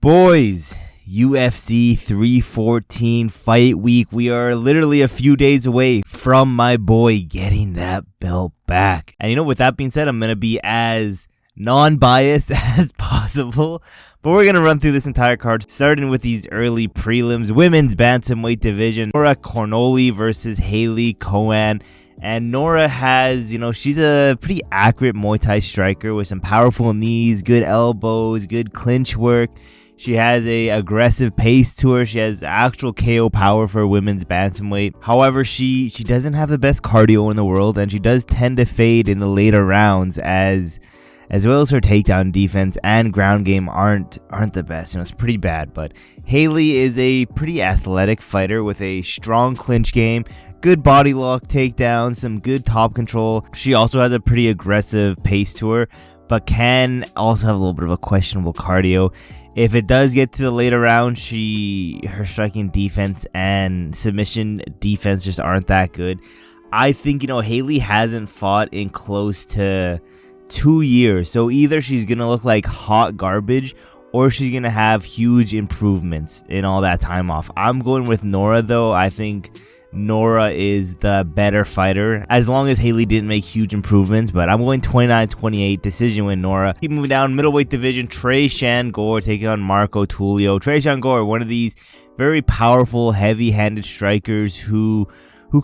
Boys, UFC 314 fight week. We are literally a few days away from my boy getting that belt back. And with that being said, I'm going to be as non-biased as possible. But we're going to run through this entire card, starting with these early prelims. Women's bantamweight division. Nora Cornolle versus Hailey Cowan. And Nora has, she's a pretty accurate Muay Thai striker with some powerful knees, good elbows, good clinch work. She has a aggressive pace to her. She has actual KO power for women's bantamweight. However, she doesn't have the best cardio in the world, and she does tend to fade in the later rounds as well as her takedown defense and ground game aren't the best. It's pretty bad. But Hailey is a pretty athletic fighter with a strong clinch game, good body lock takedown, some good top control. She also has a pretty aggressive pace to her, but can also have a little bit of a questionable cardio. If it does get to the later round, her striking defense and submission defense just aren't that good. I think, Hailey hasn't fought in close to 2 years. So either she's going to look like hot garbage or she's going to have huge improvements in all that time off. I'm going with Nora, though. I think Nora is the better fighter, as long as Hailey didn't make huge improvements. But I'm going 29-28 decision win Nora. Keep moving down middleweight division. Tresean Gore taking on Marco Tulio. Tresean Gore, one of these very powerful, heavy-handed strikers who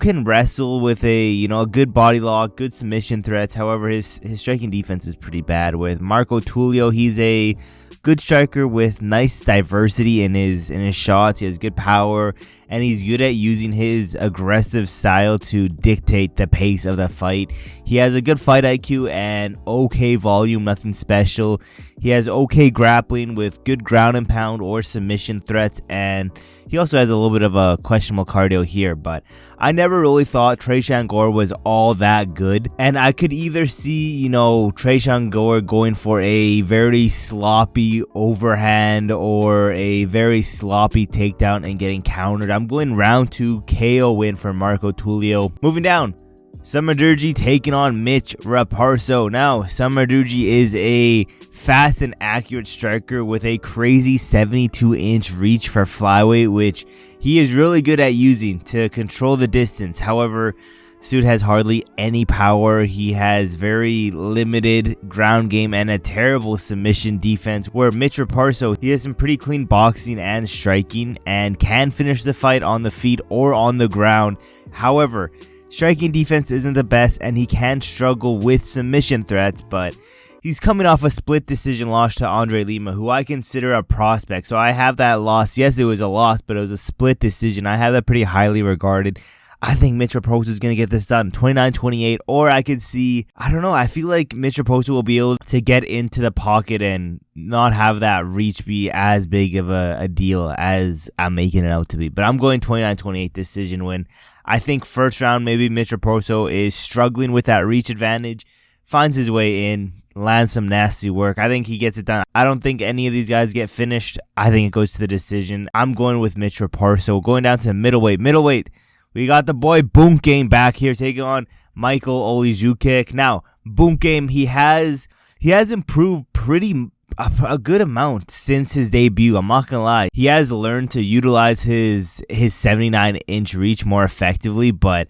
can wrestle with a good body lock, good submission threats. However, his striking defense is pretty bad. With Marco Tulio, he's a good striker with nice diversity in his shots. He has good power, and he's good at using his aggressive style to dictate the pace of the fight. He has a good fight IQ and okay volume, nothing special. He has okay grappling with good ground and pound or submission threats, and he also has a little bit of a questionable cardio here. But I never really thought Tresean Gore was all that good, and I could either see Tresean Gore going for a very sloppy overhand or a very sloppy takedown and getting countered. I'm going round 2 KO win for Marco Tulio. Moving down, Sumudaerji taking on Mitch Raposo. Now, Sumudaerji is a fast and accurate striker with a crazy 72-inch reach for flyweight, which he is really good at using to control the distance. However, Sud has hardly any power. He has very limited ground game and a terrible submission defense, where Mitch Raposo, he has some pretty clean boxing and striking and can finish the fight on the feet or on the ground. However, striking defense isn't the best, and he can struggle with submission threats, but he's coming off a split decision loss to Andre Lima, who I consider a prospect. So I have that loss. Yes, it was a loss, but it was a split decision. I have that pretty highly regarded. I think Mitch Raposo is going to get this done 29-28, or I could see, I feel like Mitch Raposo will be able to get into the pocket and not have that reach be as big of a deal as I'm making it out to be. But I'm going 29-28 decision win. I think first round, maybe Mitch Raposo is struggling with that reach advantage, finds his way in, lands some nasty work. I think he gets it done. I don't think any of these guys get finished. I think it goes to the decision. I'm going with Mitch Raposo. Going down to middleweight. We got the boy Boom Game back here taking on Michal Oleksiejczuk. Now, Boom Game, he has improved a good amount since his debut. I'm not gonna lie. He has learned to utilize his 79-inch reach more effectively, but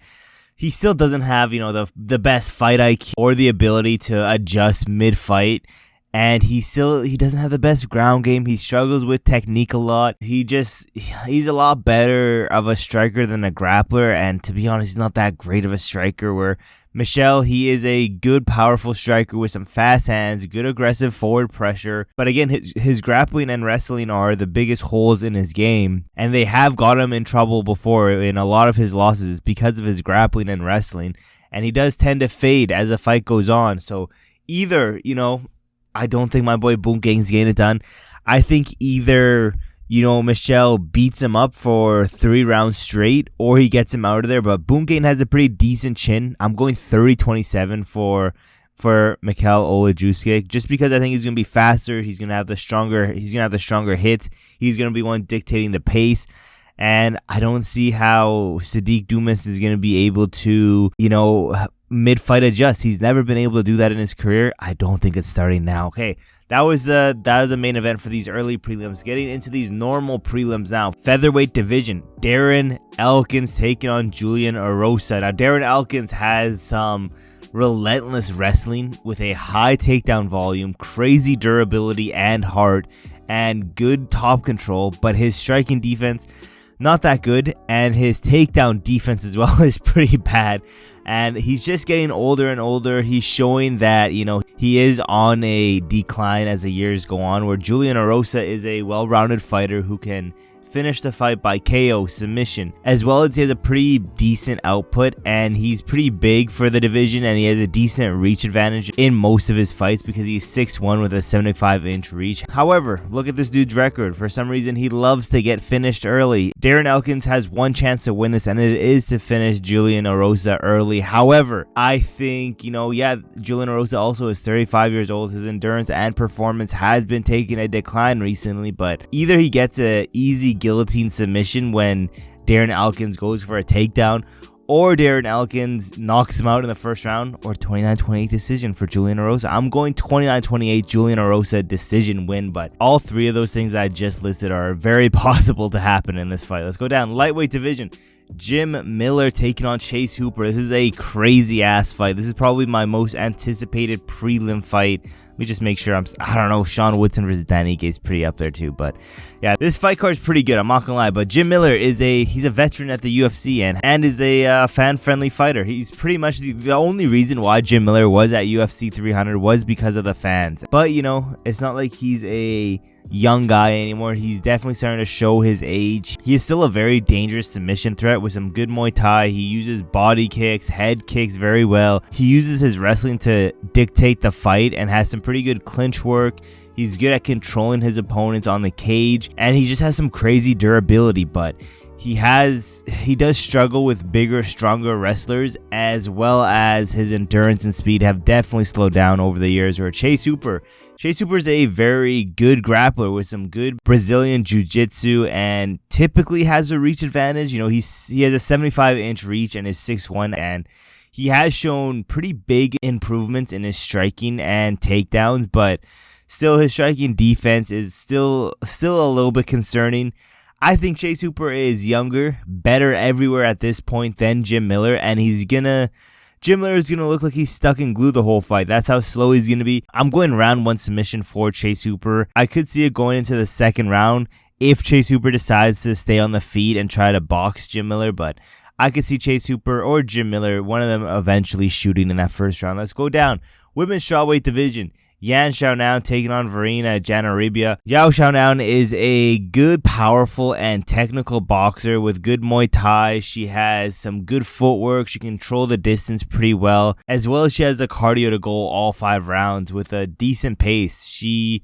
he still doesn't have, the best fight IQ or the ability to adjust mid-fight. And he doesn't have the best ground game. He struggles with technique a lot. He's a lot better of a striker than a grappler. And to be honest, he's not that great of a striker. Where Michal, he is a good, powerful striker with some fast hands, good aggressive forward pressure. But again, his grappling and wrestling are the biggest holes in his game. And they have got him in trouble before in a lot of his losses because of his grappling and wrestling. And he does tend to fade as the fight goes on. So either, I don't think my boy Boom Gang's getting it done. I think either, Michal beats him up for 3 rounds straight or he gets him out of there. But Boom Gang has a pretty decent chin. I'm going 30-27 for Michal Oleksiejczuk, just because I think he's going to be faster. He's going to have the stronger hits. He's going to be one dictating the pace. And I don't see how Sedriques Dumas is going to be able to, mid-fight adjust. He's never been able to do that in his career. I don't think it's starting now. Okay, that was the main event for these early prelims. Getting into these normal prelims now. Featherweight division. Darren Elkins taking on Julian Erosa. Now, Darren Elkins has some relentless wrestling with a high takedown volume, crazy durability and heart, and good top control, but his striking defense, not that good, and his takedown defense as well is pretty bad. And he's just getting older and older. He's showing that, he is on a decline as the years go on, where Julian Erosa is a well-rounded fighter who can finish the fight by KO, submission, as well as he has a pretty decent output, and he's pretty big for the division, and he has a decent reach advantage in most of his fights because he's 6'1" with a 75-inch reach. However, look at this dude's record. For some reason, he loves to get finished early. Darren Elkins has one chance to win this, and it is to finish Julian Erosa early. However, I think, Julian Erosa also is 35 years old. His endurance and performance has been taking a decline recently, but either he gets an easy guillotine submission when Darren Elkins goes for a takedown, or Darren Elkins knocks him out in the first round, or 29-28 decision for Julian Erosa. I'm going 29-28 Julian Erosa decision win, but all three of those things that I just listed are very possible to happen in this fight. Let's go down. Lightweight division. Jim Miller taking on Chase Hooper. This is a crazy ass fight. This is probably my most anticipated prelim fight. Let me just make sure I don't know, Sean Woodson versus Dan Ige is pretty up there too, but yeah, this fight card is pretty good, I'm not gonna lie. But Jim Miller he's a veteran at the UFC and is a fan-friendly fighter. He's pretty much the only reason why Jim Miller was at UFC 300 was because of the fans. But it's not like he's a young guy anymore. He's definitely starting to show his age. He is still a very dangerous submission threat with some good Muay Thai. He uses body kicks, head kicks very well. He uses his wrestling to dictate the fight and has some pretty good clinch work. He's good at controlling his opponents on the cage, and he just has some crazy durability, but he does struggle with bigger, stronger wrestlers, as well as his endurance and speed have definitely slowed down over the years. Or Chase Hooper is a very good grappler with some good Brazilian jiu-jitsu and typically has a reach advantage. He has a 75-inch reach and is 6'1", and he has shown pretty big improvements in his striking and takedowns, but still his striking defense is still a little bit concerning. I think Chase Hooper is younger, better everywhere at this point than Jim Miller, and Jim Miller is going to look like he's stuck in glue the whole fight. That's how slow he's going to be. I'm going round one submission for Chase Hooper. I could see it going into the second round if Chase Hooper decides to stay on the feet and try to box Jim Miller, but I could see Chase Hooper or Jim Miller, one of them eventually shooting in that first round. Let's go down. Women's strawweight division. Yan Xiaonan taking on Virna Jandiroba. Yao Xiaonan is a good, powerful, and technical boxer with good Muay Thai. She has some good footwork. She can control the distance pretty well, as well as she has the cardio to go all 5 rounds with a decent pace. She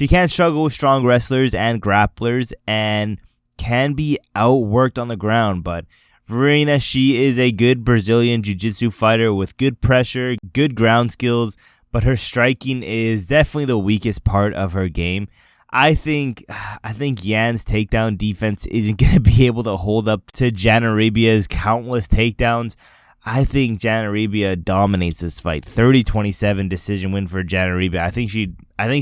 can struggle with strong wrestlers and grapplers and can be outworked on the ground, but Virna, she is a good Brazilian jiu-jitsu fighter with good pressure, good ground skills, but her striking is definitely the weakest part of her game. I think Yan's takedown defense isn't going to be able to hold up to Jandiroba's countless takedowns. I think Jandiroba dominates this fight. 30-27 decision win for Jandiroba. I think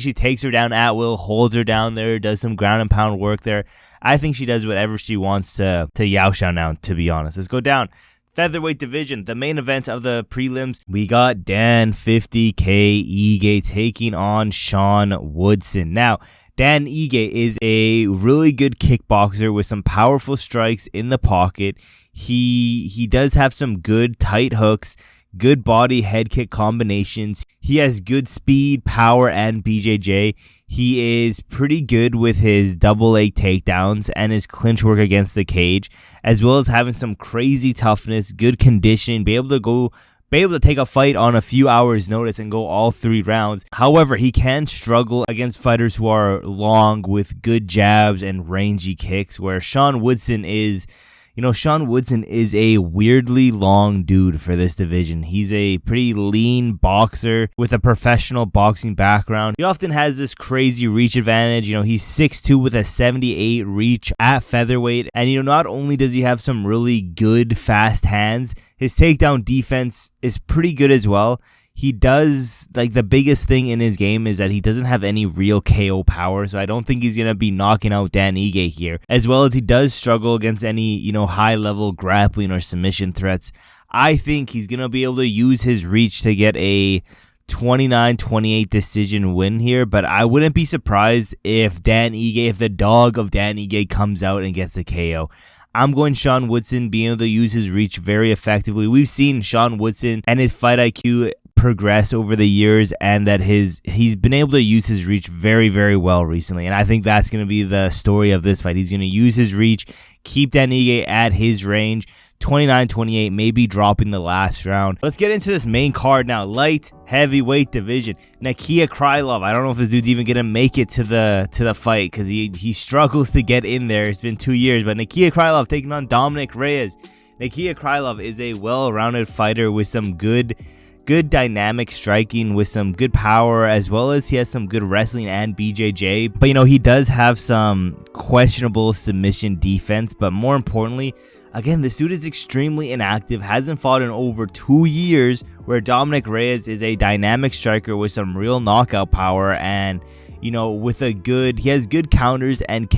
she takes her down at will, holds her down there, does some ground and pound work there. I think she does whatever she wants to Yao Xiaonan, to be honest. Let's go down. Featherweight division, the main event of the prelims. We got Dan 50K Ige taking on Sean Woodson. Now, Dan Ige is a really good kickboxer with some powerful strikes in the pocket. He does have some good tight hooks, good body head kick combinations. He has good speed, power, and BJJ. He is pretty good with his double leg takedowns and his clinch work against the cage, as well as having some crazy toughness, good conditioning, be able to take a fight on a few hours' notice and go all 3 rounds. However, he can struggle against fighters who are long with good jabs and rangy kicks, where Sean Woodson is, Sean Woodson is a weirdly long dude for this division. He's a pretty lean boxer with a professional boxing background. He often has this crazy reach advantage. He's 6'2" with a 78 reach at featherweight. And, not only does he have some really good fast hands, his takedown defense is pretty good as well. He does, the biggest thing in his game is that he doesn't have any real KO power, so I don't think he's going to be knocking out Dan Ige here, as well as he does struggle against any, high-level grappling or submission threats. I think he's going to be able to use his reach to get a 29-28 decision win here, but I wouldn't be surprised if the dog of Dan Ige comes out and gets a KO. I'm going Sean Woodson being able to use his reach very effectively. We've seen Sean Woodson and his fight IQ progress over the years, and that he's been able to use his reach very, very well recently, and I think that's going to be the story of this fight. He's going to use his reach, keep Dan Ige at his range, 29-28, maybe dropping the last round. Let's get into this main card now. Light heavyweight division. Nikita Krylov. I don't know if this dude's even gonna make it to the fight because he struggles to get in there. It's been 2 years, but Nikita Krylov taking on Dominick Reyes. Nikita Krylov is a well-rounded fighter with some good dynamic striking, with some good power, as well as he has some good wrestling and BJJ. But he does have some questionable submission defense. But more importantly, again, this dude is extremely inactive, hasn't fought in over 2 years, where Dominick Reyes is a dynamic striker with some real knockout power, and he has good counters and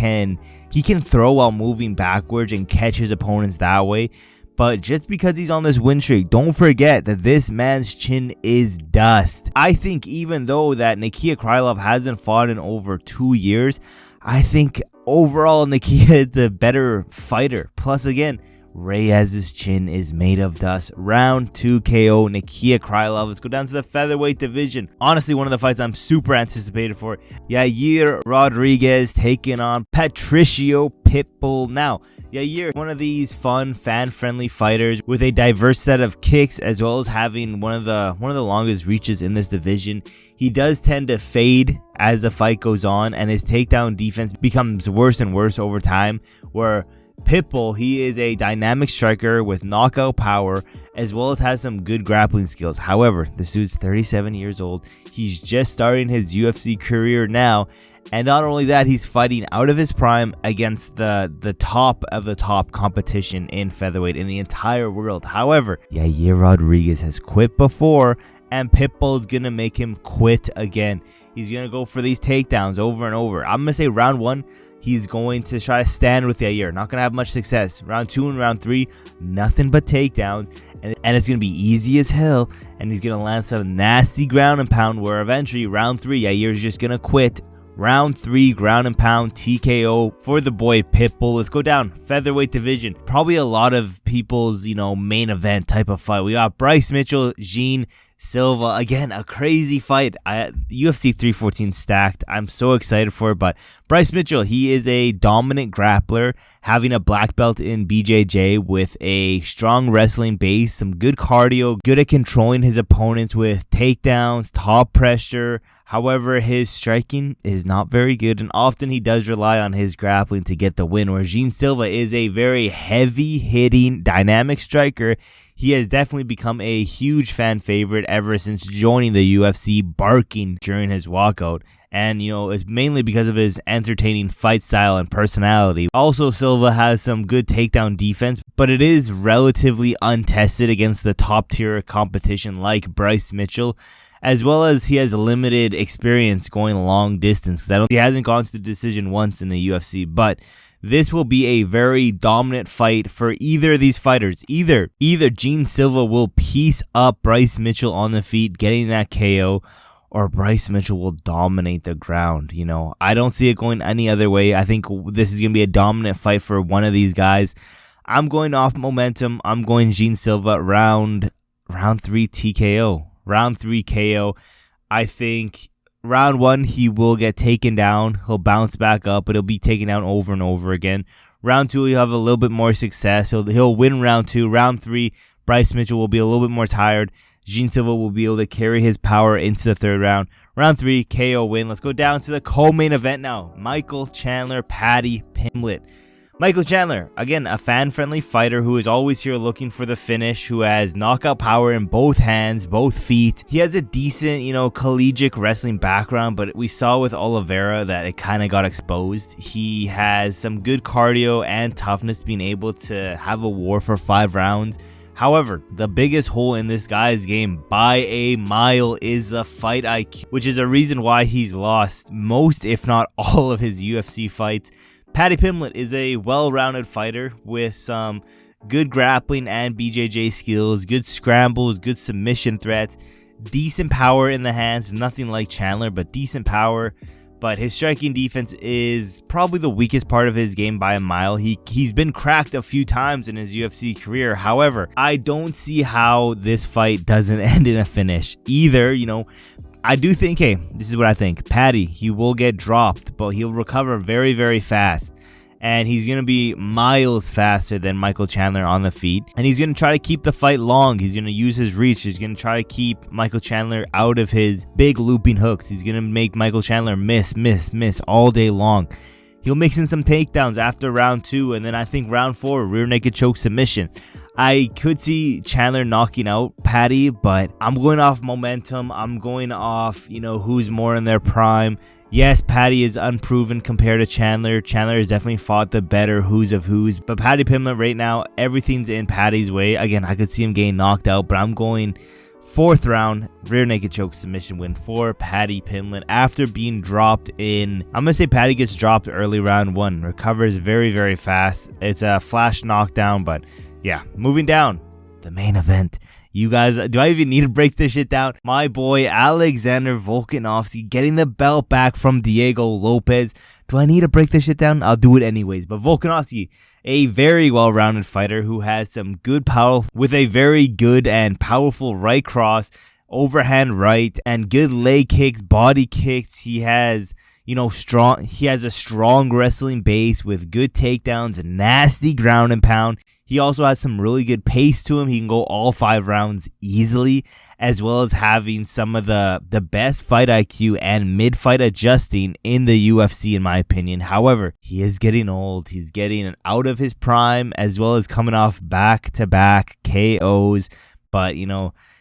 he can throw while moving backwards and catch his opponents that way. But just because he's on this win streak, don't forget that this man's chin is dust. I think even though that Nikita Krylov hasn't fought in over 2 years, I think overall Nikita is the better fighter. Plus, again, Reyes' chin is made of dust. Round 2 KO, Nikita Krylov. Let's go down to the featherweight division. Honestly, one of the fights I'm super anticipated for. Yair Rodriguez taking on Patricio Pitbull. Now, Yair, one of these fun, fan-friendly fighters with a diverse set of kicks, as well as having one of the longest reaches in this division. He does tend to fade as the fight goes on, and his takedown defense becomes worse and worse over time, where Pitbull, he is a dynamic striker with knockout power, as well as has some good grappling skills. However, this dude's 37 years old. He's just starting his UFC career now, and not only that, he's fighting out of his prime against the top of the top competition in featherweight in the entire world. However, Yair Rodriguez has quit before, and Pitbull's gonna make him quit again. He's gonna go for these takedowns over and over. I'm gonna say round 1, he's going to try to stand with Yair. Not going to have much success. Round 2 and round 3, nothing but takedowns. And it's going to be easy as hell. And he's going to land some nasty ground and pound, where eventually round 3, Yair's just going to quit. Round 3, ground and pound, TKO for the boy Pitbull. Let's go down. Featherweight division. Probably a lot of people's, main event type of fight. We got Bryce Mitchell, Silva. Again, a crazy fight. UFC 314 stacked. I'm so excited for it. But Bryce Mitchell, he is a dominant grappler, having a black belt in BJJ with a strong wrestling base, some good cardio, good at controlling his opponents with takedowns, top pressure. However, his striking is not very good, and often he does rely on his grappling to get the win, where Silva is a very heavy-hitting, dynamic striker. He has definitely become a huge fan favorite ever since joining the UFC, barking during his walkout. And, it's mainly because of his entertaining fight style and personality. Also, Silva has some good takedown defense, but it is relatively untested against the top-tier competition like Bryce Mitchell, as well as he has limited experience going long distance, because he hasn't gone to the decision once in the UFC. But this will be a very dominant fight for either of these fighters. Either Silva will piece up Bryce Mitchell on the feet, getting that KO, or Bryce Mitchell will dominate the ground. I don't see it going any other way. I think this is going to be a dominant fight for one of these guys. I'm going off momentum. I'm going Silva round 3 TKO. Round 3 KO. I think round 1 he will get taken down. He'll bounce back up, but he'll be taken down over and over again. Round 2 he'll have a little bit more success. He'll win round 2. Round 3, Bryce Mitchell will be a little bit more tired. Silva will be able to carry his power into the 3rd round. Round 3, KO win. Let's go down to the co-main event now. Michal, Chandler, Paddy, Pimblett. Michael Chandler, again, a fan-friendly fighter who is always here looking for the finish, who has knockout power in both hands, both feet. He has a decent, collegiate wrestling background, but we saw with Oliveira that it kind of got exposed. He has some good cardio and toughness, being able to have a war for 5 rounds. However, the biggest hole in this guy's game by a mile is the fight IQ, which is a reason why he's lost most, if not all, of his UFC fights. Paddy Pimblett is a well-rounded fighter with some good grappling and BJJ skills, good scrambles, good submission threats, decent power in the hands, nothing like Chandler, but decent power. But his striking defense is probably the weakest part of his game by a mile. He's been cracked a few times in his UFC career. However, I don't see how this fight doesn't end in a finish. Either, I do think, hey, this is what I think. Paddy, he will get dropped, but he'll recover very, very fast. And he's going to be miles faster than Michael Chandler on the feet. And he's going to try to keep the fight long. He's going to use his reach. He's going to try to keep Michael Chandler out of his big looping hooks. He's going to make Michael Chandler miss all day long. He'll mix in some takedowns after round 2. And then I think round 4, rear naked choke submission. I could see Chandler knocking out Paddy, but I'm going off momentum. I'm going off, who's more in their prime. Yes, Paddy is unproven compared to Chandler. Chandler has definitely fought the better who's of who's. But Paddy Pimblett right now, everything's in Paddy's way. Again, I could see him getting knocked out, but I'm going 4th round, rear naked choke submission win for Paddy Pimblett after being dropped in. I'm going to say Paddy gets dropped early round 1. Recovers very, very fast. It's a flash knockdown, but yeah, moving down. The main event. You guys, do I even need to break this shit down? My boy Alexander Volkanovski getting the belt back from Diego Lopes. Do I need to break this shit down? I'll do it anyways. But Volkanovski, a very well-rounded fighter who has some good power with a very good and powerful right cross, overhand right, and good leg kicks, body kicks. He has a strong wrestling base with good takedowns, nasty ground and pound. He also has some really good pace to him. He can go all 5 rounds easily, as well as having some of the best fight IQ and mid-fight adjusting in the UFC, in my opinion. However, he is getting old. He's getting out of his prime, as well as coming off back-to-back KOs. But,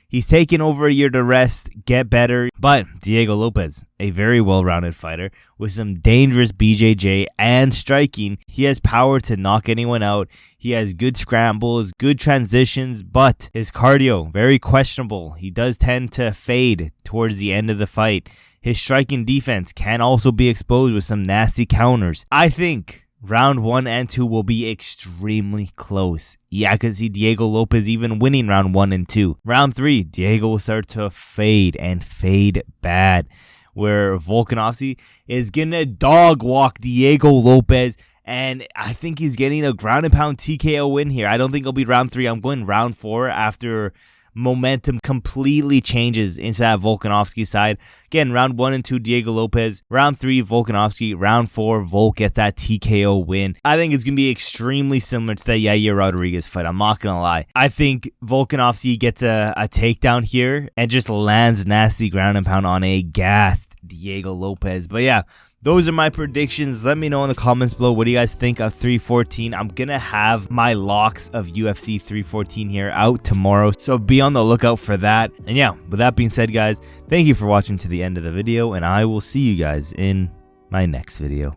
he's taken over a year to rest, get better. But Diego Lopes, a very well-rounded fighter with some dangerous BJJ and striking. He has power to knock anyone out. He has good scrambles, good transitions, but his cardio, very questionable. He does tend to fade towards the end of the fight. His striking defense can also be exposed with some nasty counters. I think round 1 and 2 will be extremely close. Yeah, I could see Diego Lopes even winning round 1 and 2. Round 3, Diego will start to fade and fade bad, where Volkanovski is going to dog walk Diego Lopes, and I think he's getting a ground and pound TKO win here. I don't think it'll be round 3. I'm going round 4 after momentum completely changes into that Volkanovski side. Again, round 1 and 2, Diego Lopes. Round 3, Volkanovski. Round 4, Volk gets that TKO win. I think it's going to be extremely similar to the Yair Rodriguez fight. I'm not going to lie. I think Volkanovski gets a takedown here and just lands nasty ground and pound on a gassed Diego Lopes. But yeah, those are my predictions. Let me know in the comments below, what do you guys think of 314? I'm going to have my locks of UFC 314 here out tomorrow, so be on the lookout for that. And yeah, with that being said, guys, thank you for watching to the end of the video, and I will see you guys in my next video.